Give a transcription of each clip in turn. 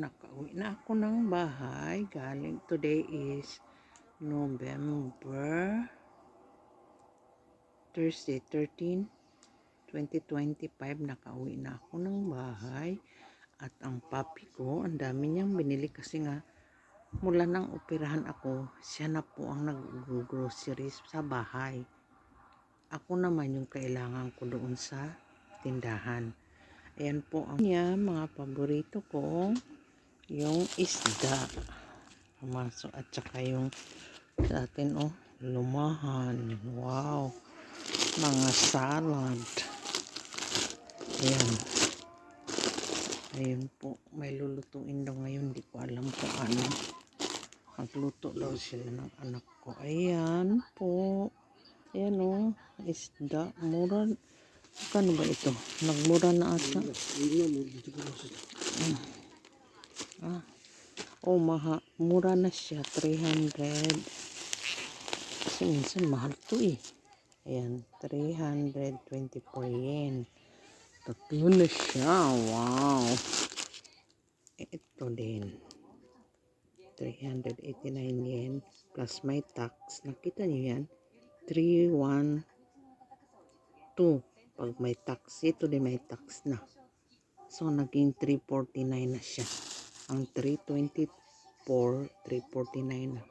nakauwi na ako ng bahay. Today is November Thursday 13, 2025. Nakauwi na ako ng bahay. At ang papi ko, ang dami niyang binili kasi nga mula nang operahan ako, siya na po ang nag-groceries sa bahay. Ako naman yung kailangan ko doon sa tindahan. Ayan po ang niya, mga paborito ko, yung isda. Pumasok at saka yung sa atin, lumahan. Wow! Mga salad. Ayan. Ayun po, may lulutuin daw ngayon. Hindi ko alam kung ano. Magluto daw sila ng anak ko. Ayan po. Ayan isda. Mura. Kano ba ito? Nagmura na ata. Mura na siya. 300. Kasi minsan mahal to eh. Ayan, 324 yen. Tatlo na siya. Wow. Ito din. 389 yen. Plus may tax. Nakita niyo yan? 312. Pag may tax, ito din may tax na. So, naging 349 na siya. Ang 324, 349 na.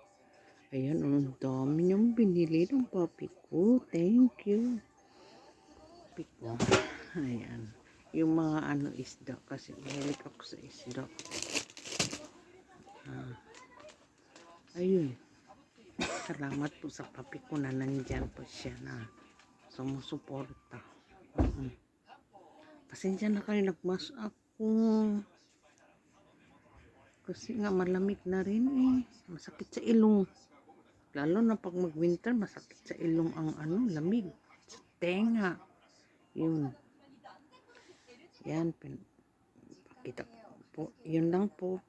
Ayan, ang dami niyang binili ng papi ko. Thank you. Papi ko. Ayan. Yung mga isda kasi mahilig ako sa isda. Ayun. Salamat po sa papi ko na nandyan po siya na sumusuporta. Pasensya na kayo, nagmas ako. Kasi nga malamig na rin eh. Masakit sa ilong. Lalo na pag mag-winter, masakit sa ilong ang lamig. Sa tenga. Yun. Yan. Pakita po. Yun lang po.